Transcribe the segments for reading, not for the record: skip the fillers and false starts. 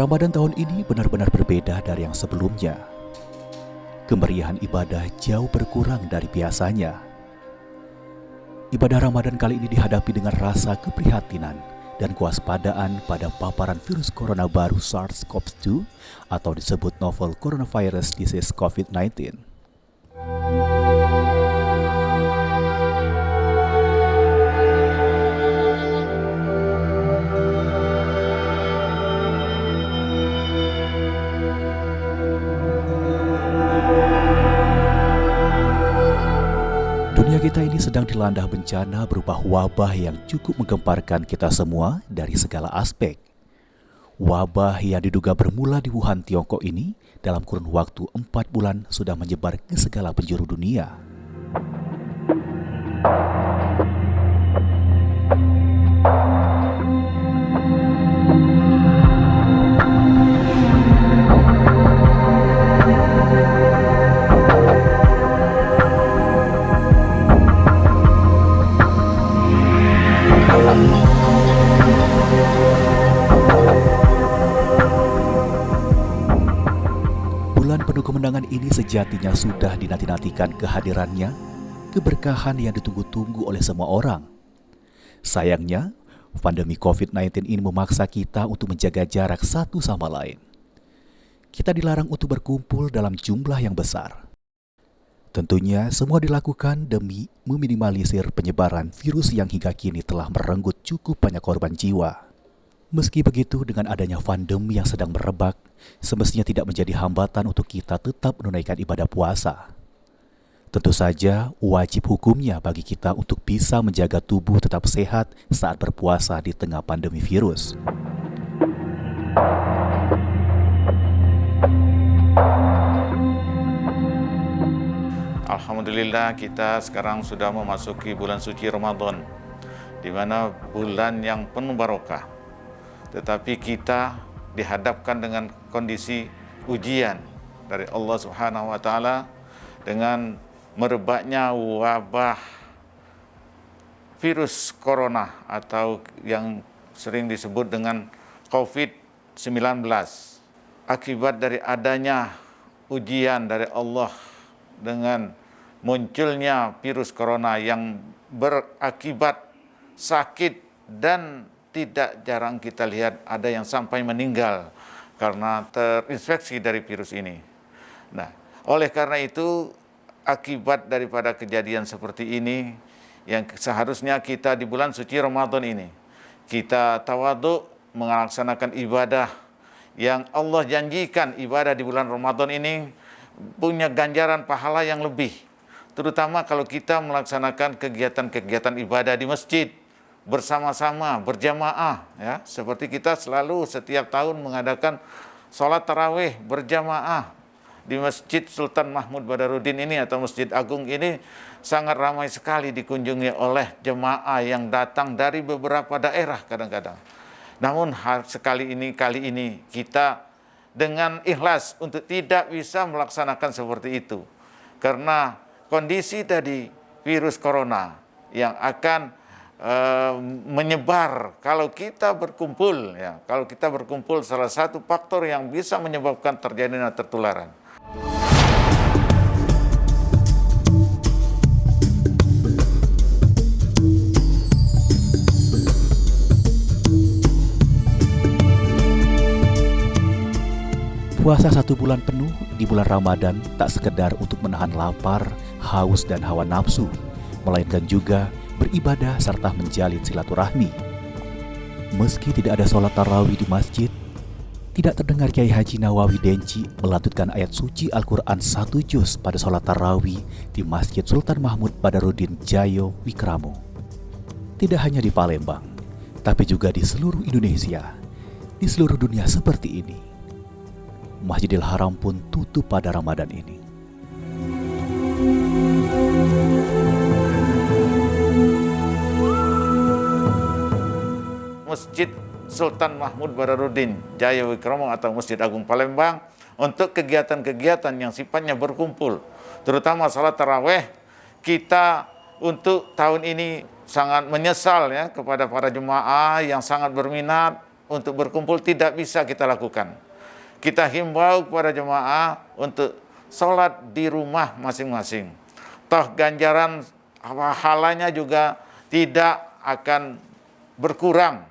Ramadan tahun ini benar-benar berbeda dari yang sebelumnya. Kemeriahan ibadah jauh berkurang dari biasanya. Ibadah Ramadan kali ini dihadapi dengan rasa keprihatinan dan kewaspadaan pada paparan virus corona baru SARS-CoV-2 atau disebut Novel Coronavirus Disease COVID-19. Dunia kita ini sedang dilanda bencana berupa wabah yang cukup menggemparkan kita semua dari segala aspek. Wabah yang diduga bermula di Wuhan, Tiongkok ini dalam kurun waktu 4 bulan sudah menyebar ke segala penjuru dunia. Bulan penuh kemenangan ini sejatinya sudah dinanti-nantikan kehadirannya, keberkahan yang ditunggu-tunggu oleh semua orang. Sayangnya, pandemi COVID-19 ini memaksa kita untuk menjaga jarak satu sama lain. Kita dilarang untuk berkumpul dalam jumlah yang besar. Tentunya semua dilakukan demi meminimalisir penyebaran virus yang hingga kini telah merenggut cukup banyak korban jiwa. Meski begitu, dengan adanya pandemi yang sedang merebak, semestinya tidak menjadi hambatan untuk kita tetap menunaikan ibadah puasa. Tentu saja, wajib hukumnya bagi kita untuk bisa menjaga tubuh tetap sehat saat berpuasa di tengah pandemi virus. Alhamdulillah, kita sekarang sudah memasuki bulan suci Ramadan, di mana bulan yang penuh barokah. Tetapi kita dihadapkan dengan kondisi ujian dari Allah Subhanahu wa Ta'ala dengan merebaknya wabah virus corona atau yang sering disebut dengan COVID-19. Akibat dari adanya ujian dari Allah dengan munculnya virus corona yang berakibat sakit, dan tidak jarang kita lihat ada yang sampai meninggal karena terinfeksi dari virus ini. Nah, oleh karena itu, akibat daripada kejadian seperti ini, yang seharusnya kita di bulan suci Ramadan ini, kita tawadhu melaksanakan ibadah yang Allah janjikan. Ibadah di bulan Ramadan ini punya ganjaran pahala yang lebih, terutama kalau kita melaksanakan kegiatan-kegiatan ibadah di masjid bersama-sama, berjamaah, ya, seperti kita selalu setiap tahun mengadakan sholat tarawih berjamaah di Masjid Sultan Mahmud Badarudin ini atau Masjid Agung ini sangat ramai sekali dikunjungi oleh jemaah yang datang dari beberapa daerah kadang-kadang. Namun kali ini kita dengan ikhlas untuk tidak bisa melaksanakan seperti itu karena kondisi tadi virus corona yang akan menyebar kalau kita berkumpul, ya. Kalau kita berkumpul, salah satu faktor yang bisa menyebabkan terjadinya tertularan. Puasa 1 bulan penuh di bulan Ramadan tak sekedar untuk menahan lapar, haus, dan hawa nafsu, melainkan juga beribadah serta menjalin silaturahmi. Meski tidak ada sholat tarawih di masjid, tidak terdengar Kiai Haji Nawawi Denci melantunkan ayat suci Al-Quran 1 juz pada sholat tarawih di Masjid Sultan Mahmud Badarudin Jayo Wikramo. Tidak hanya di Palembang, tapi juga di seluruh Indonesia, di seluruh dunia seperti ini. Masjidil Haram pun tutup pada Ramadan ini. Masjid Sultan Mahmud Badarudin Jayo Wikramo atau Masjid Agung Palembang untuk kegiatan-kegiatan yang sifatnya berkumpul, terutama salat tarawih. Kita untuk tahun ini sangat menyesal, ya, kepada para jemaah yang sangat berminat untuk berkumpul tidak bisa kita lakukan. Kita himbau kepada jemaah untuk sholat di rumah masing-masing. Toh ganjaran pahalanya juga tidak akan berkurang,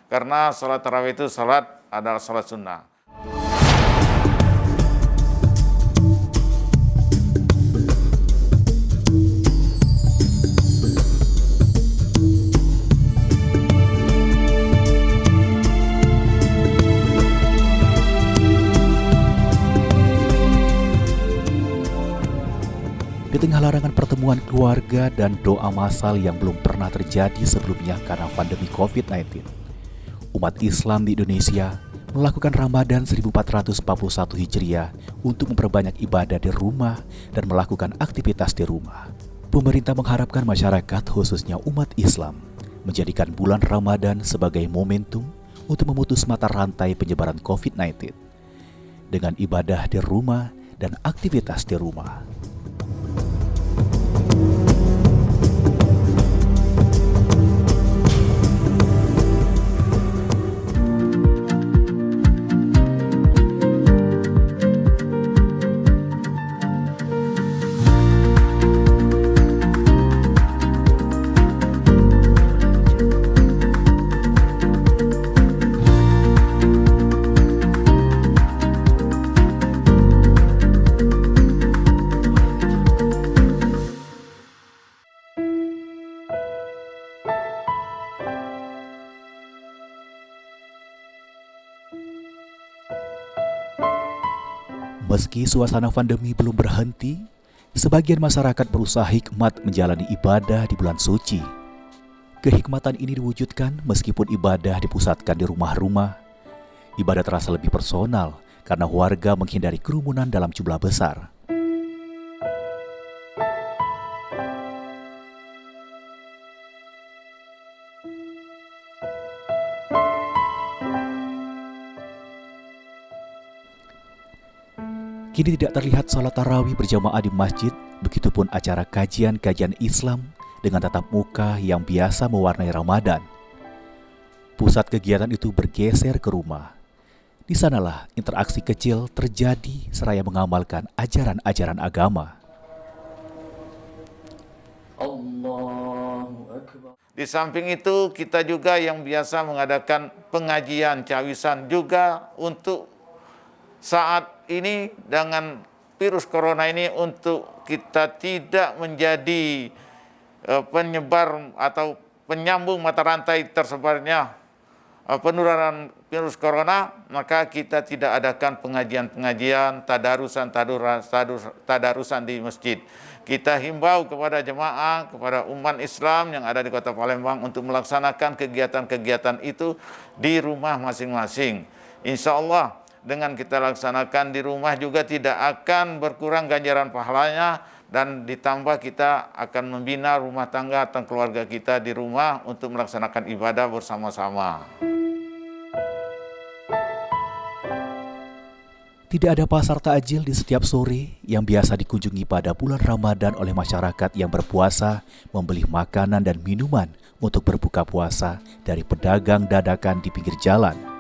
karena sholat tarawih itu adalah sholat sunnah. Di tengah larangan pertemuan keluarga dan doa massal yang belum pernah terjadi sebelumnya karena pandemi COVID-19, umat Islam di Indonesia melakukan Ramadan 1441 Hijriah untuk memperbanyak ibadah di rumah dan melakukan aktivitas di rumah. Pemerintah mengharapkan masyarakat, khususnya umat Islam, menjadikan bulan Ramadan sebagai momentum untuk memutus mata rantai penyebaran COVID-19 dengan ibadah di rumah dan aktivitas di rumah. Meski suasana pandemi belum berhenti, sebagian masyarakat berusaha hikmat menjalani ibadah di bulan suci. Kehikmatan ini diwujudkan meskipun ibadah dipusatkan di rumah-rumah. Ibadah terasa lebih personal karena warga menghindari kerumunan dalam jumlah besar. Kini tidak terlihat sholat tarawih berjamaah di masjid, begitupun acara kajian-kajian Islam dengan tatap muka yang biasa mewarnai Ramadan. Pusat kegiatan itu bergeser ke rumah. Di sanalah interaksi kecil terjadi seraya mengamalkan ajaran-ajaran agama. Allahu Akbar. Di samping itu kita juga yang biasa mengadakan pengajian cawisan juga untuk saat ini dengan virus corona ini, untuk kita tidak menjadi penyebar atau penyambung mata rantai tersebarnya penularan virus corona, maka kita tidak adakan pengajian-pengajian, tadarusan di masjid. Kita himbau kepada jemaah, kepada umat Islam yang ada di Kota Palembang untuk melaksanakan kegiatan-kegiatan itu di rumah masing-masing. Insya Allah dengan kita laksanakan di rumah juga tidak akan berkurang ganjaran pahalanya, dan ditambah kita akan membina rumah tangga atau keluarga kita di rumah untuk melaksanakan ibadah bersama-sama. Tidak ada pasar takjil di setiap sore yang biasa dikunjungi pada bulan Ramadan oleh masyarakat yang berpuasa, membeli makanan dan minuman untuk berbuka puasa dari pedagang dadakan di pinggir jalan.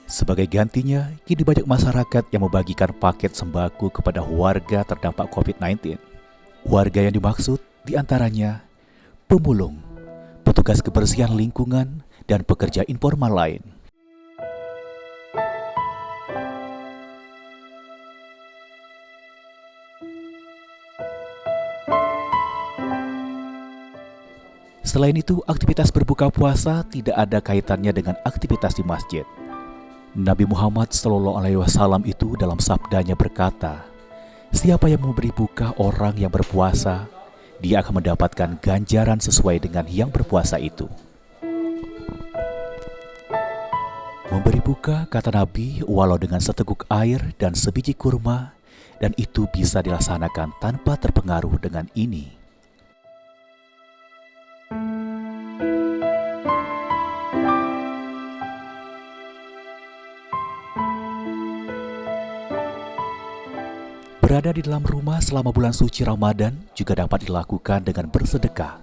Sebagai gantinya, kini banyak masyarakat yang membagikan paket sembako kepada warga terdampak COVID-19. Warga yang dimaksud diantaranya pemulung, petugas kebersihan lingkungan, dan pekerja informal lain. Selain itu, aktivitas berbuka puasa tidak ada kaitannya dengan aktivitas di masjid. Nabi Muhammad SAW itu dalam sabdanya berkata, siapa yang memberi buka orang yang berpuasa, dia akan mendapatkan ganjaran sesuai dengan yang berpuasa itu. Memberi buka, kata Nabi, walau dengan seteguk air dan sebiji kurma, dan itu bisa dilaksanakan tanpa terpengaruh dengan ini. Berada di dalam rumah selama bulan suci Ramadan juga dapat dilakukan dengan bersedekah.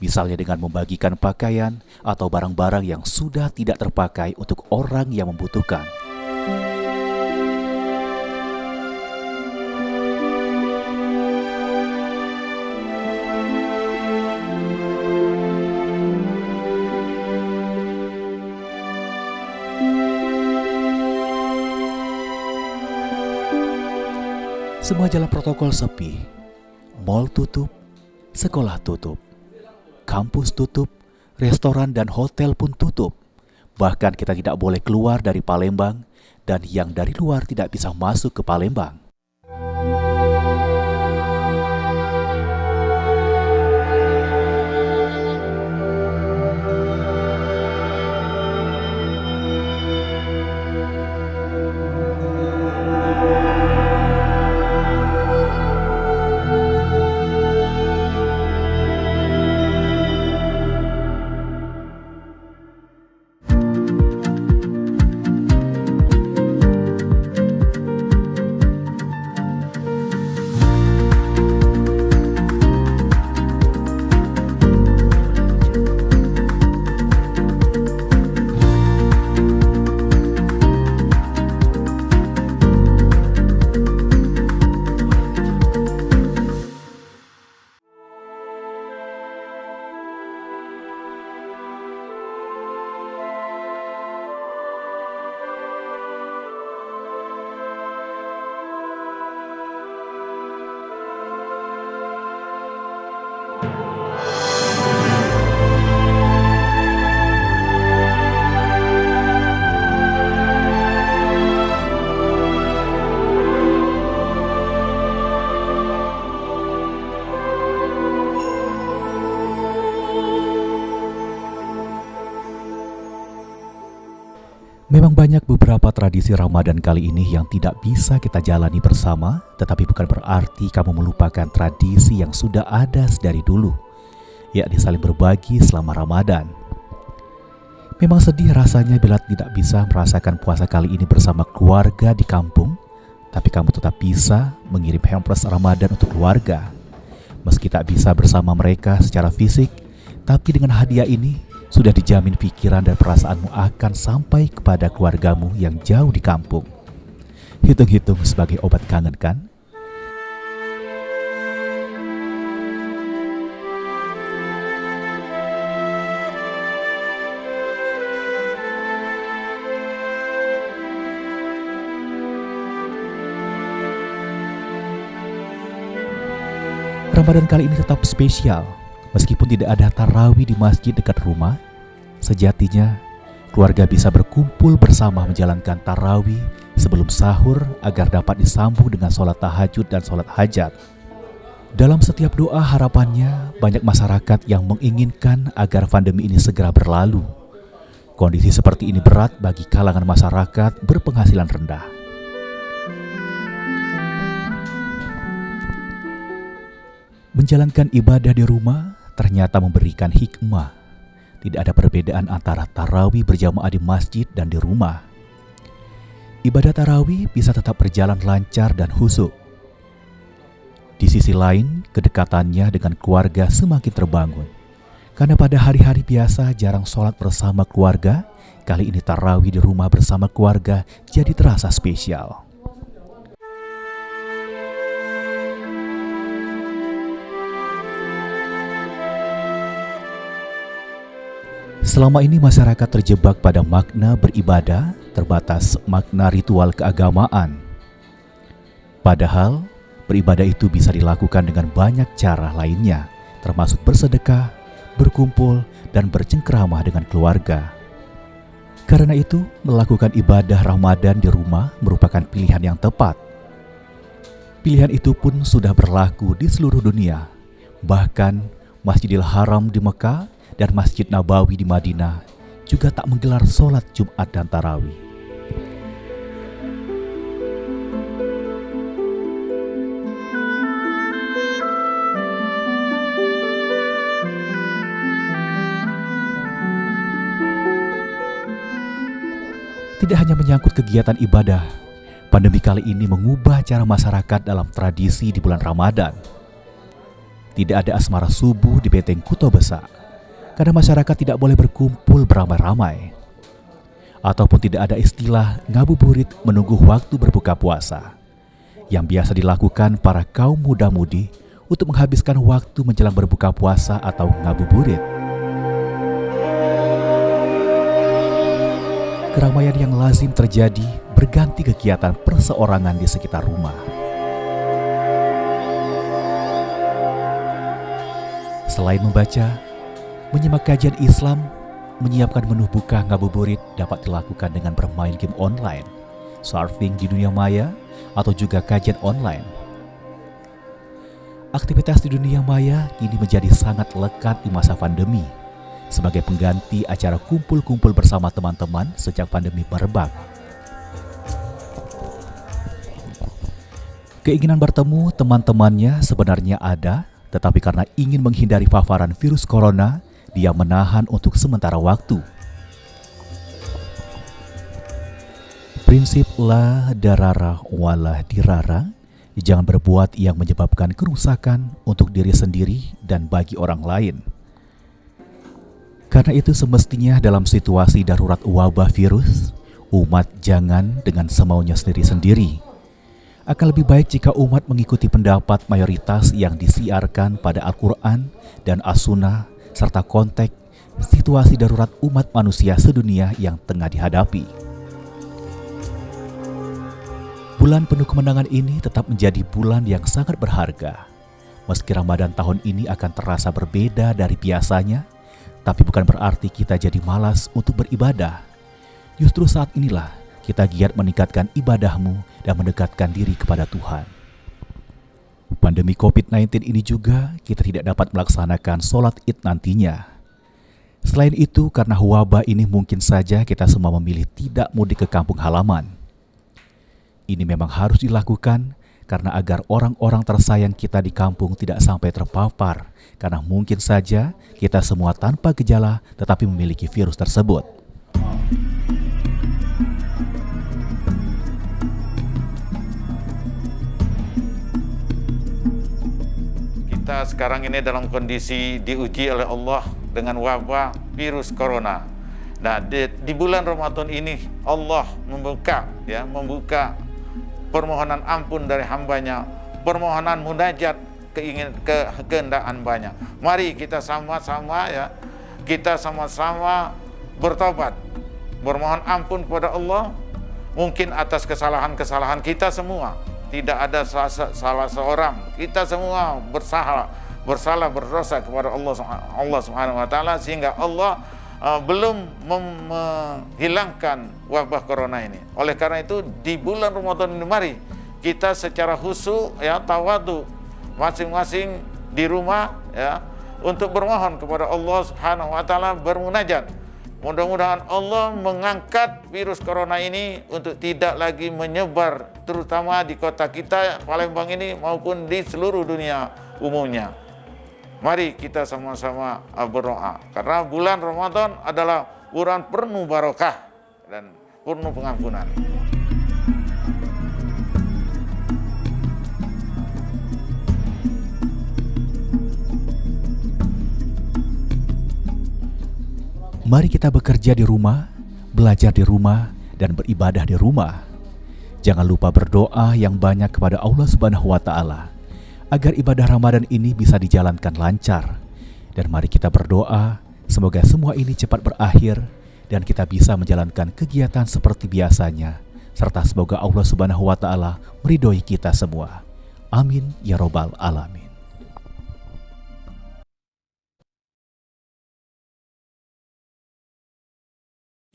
misalnya dengan membagikan pakaian atau barang-barang yang sudah tidak terpakai untuk orang yang membutuhkan. Semua jalan protokol sepi, mal tutup, sekolah tutup, kampus tutup, restoran dan hotel pun tutup. Bahkan kita tidak boleh keluar dari Palembang dan yang dari luar tidak bisa masuk ke Palembang. Memang banyak beberapa tradisi Ramadan kali ini yang tidak bisa kita jalani bersama, tetapi bukan berarti kamu melupakan tradisi yang sudah ada sedari dulu, yakni saling berbagi selama Ramadan. Memang sedih rasanya bila tidak bisa merasakan puasa kali ini bersama keluarga di kampung, tapi kamu tetap bisa mengirim hampers Ramadan untuk keluarga. Meski tak bisa bersama mereka secara fisik, tapi dengan hadiah ini sudah dijamin pikiran dan perasaanmu akan sampai kepada keluargamu yang jauh di kampung. Hitung-hitung sebagai obat kangen kan? Ramadan kali ini tetap spesial. Meskipun tidak ada tarawih di masjid dekat rumah, sejatinya keluarga bisa berkumpul bersama menjalankan tarawih sebelum sahur agar dapat disambung dengan sholat tahajud dan sholat hajat. Dalam setiap doa harapannya, banyak masyarakat yang menginginkan agar pandemi ini segera berlalu. Kondisi seperti ini berat bagi kalangan masyarakat berpenghasilan rendah. Menjalankan ibadah di rumah ternyata memberikan hikmah. Tidak ada perbedaan antara tarawih berjamaah di masjid dan di rumah. Ibadah tarawih bisa tetap berjalan lancar dan khusyuk. Di sisi lain, kedekatannya dengan keluarga semakin terbangun. Karena pada hari-hari biasa jarang sholat bersama keluarga, kali ini tarawih di rumah bersama keluarga jadi terasa spesial. Selama ini masyarakat terjebak pada makna beribadah, terbatas makna ritual keagamaan. Padahal, beribadah itu bisa dilakukan dengan banyak cara lainnya, termasuk bersedekah, berkumpul, dan bercengkrama dengan keluarga. Karena itu, melakukan ibadah Ramadan di rumah merupakan pilihan yang tepat. Pilihan itu pun sudah berlaku di seluruh dunia. Bahkan, Masjidil Haram di Mekah dan Masjid Nabawi di Madinah juga tak menggelar sholat Jumat dan Tarawih. Tidak hanya menyangkut kegiatan ibadah, pandemi kali ini mengubah cara masyarakat dalam tradisi di bulan Ramadan. Tidak ada asmara subuh di Beteng Kuto Besar, karena masyarakat tidak boleh berkumpul beramai-ramai. Ataupun tidak ada istilah ngabuburit menunggu waktu berbuka puasa, yang biasa dilakukan para kaum muda-mudi untuk menghabiskan waktu menjelang berbuka puasa atau ngabuburit. Keramaian yang lazim terjadi berganti kegiatan perseorangan di sekitar rumah. Selain membaca, menyimak kajian Islam, menyiapkan menu buka ngabuburit dapat dilakukan dengan bermain game online, surfing di dunia maya, atau juga kajian online. Aktivitas di dunia maya kini menjadi sangat lekat di masa pandemi, sebagai pengganti acara kumpul-kumpul bersama teman-teman sejak pandemi merebak. Keinginan bertemu teman-temannya sebenarnya ada, tetapi karena ingin menghindari paparan virus corona, dia menahan untuk sementara waktu. Prinsip la darara wala dirara, jangan berbuat yang menyebabkan kerusakan untuk diri sendiri dan bagi orang lain. Karena itu semestinya dalam situasi darurat wabah virus, umat jangan dengan semaunya sendiri-sendiri. Akan lebih baik jika umat mengikuti pendapat mayoritas yang disiarkan pada Al-Quran dan As-Sunnah serta konteks situasi darurat umat manusia sedunia yang tengah dihadapi. Bulan penuh kemenangan ini tetap menjadi bulan yang sangat berharga. Meski Ramadan tahun ini akan terasa berbeda dari biasanya, tapi bukan berarti kita jadi malas untuk beribadah. Justru saat inilah kita giat meningkatkan ibadahmu dan mendekatkan diri kepada Tuhan. Pandemi COVID-19 ini juga kita tidak dapat melaksanakan sholat Id nantinya. Selain itu, karena wabah ini mungkin saja kita semua memilih tidak mudik ke kampung halaman. Ini memang harus dilakukan karena agar orang-orang tersayang kita di kampung tidak sampai terpapar, karena mungkin saja kita semua tanpa gejala tetapi memiliki virus tersebut. Kita sekarang ini dalam kondisi diuji oleh Allah dengan wabah virus corona. Nah, di bulan Ramadan ini Allah membuka permohonan ampun dari hambanya, permohonan munajat kehendaan banyak. Mari kita sama-sama bertobat, bermohon ampun kepada Allah, mungkin atas kesalahan-kesalahan kita semua. Tidak ada salah seorang, kita semua bersalah berdosa kepada Allah Subhanahu wa taala, sehingga Allah belum menghilangkan wabah corona ini. Oleh karena itu di bulan Ramadan ini mari kita secara khusyuk tawadu masing-masing di rumah untuk bermohon kepada Allah Subhanahu wa taala, bermunajat. Mudah-mudahan Allah mengangkat virus corona ini untuk tidak lagi menyebar, terutama di kota kita Palembang ini maupun di seluruh dunia umumnya. Mari kita sama-sama berdoa, karena bulan Ramadan adalah bulan penuh barokah dan penuh pengampunan. Mari kita bekerja di rumah, belajar di rumah, dan beribadah di rumah. Jangan lupa berdoa yang banyak kepada Allah Subhanahu wa taala agar ibadah Ramadan ini bisa dijalankan lancar. Dan mari kita berdoa semoga semua ini cepat berakhir dan kita bisa menjalankan kegiatan seperti biasanya, serta semoga Allah Subhanahu wa taala meridhoi kita semua. Amin ya robbal alamin.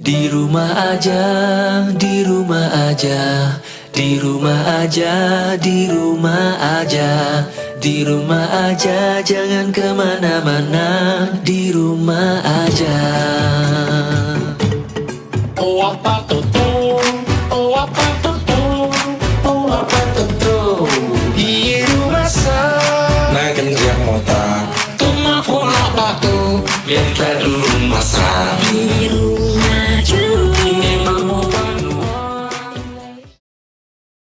Di rumah aja, di rumah aja, di rumah aja, di rumah aja, di rumah aja, jangan kemana-mana, di rumah aja. Oh apa tuh, oh apa tuh, oh apa tuh. Di rumah saya, naik motor, tuh mau apa tuh, biar kita di rumah saya.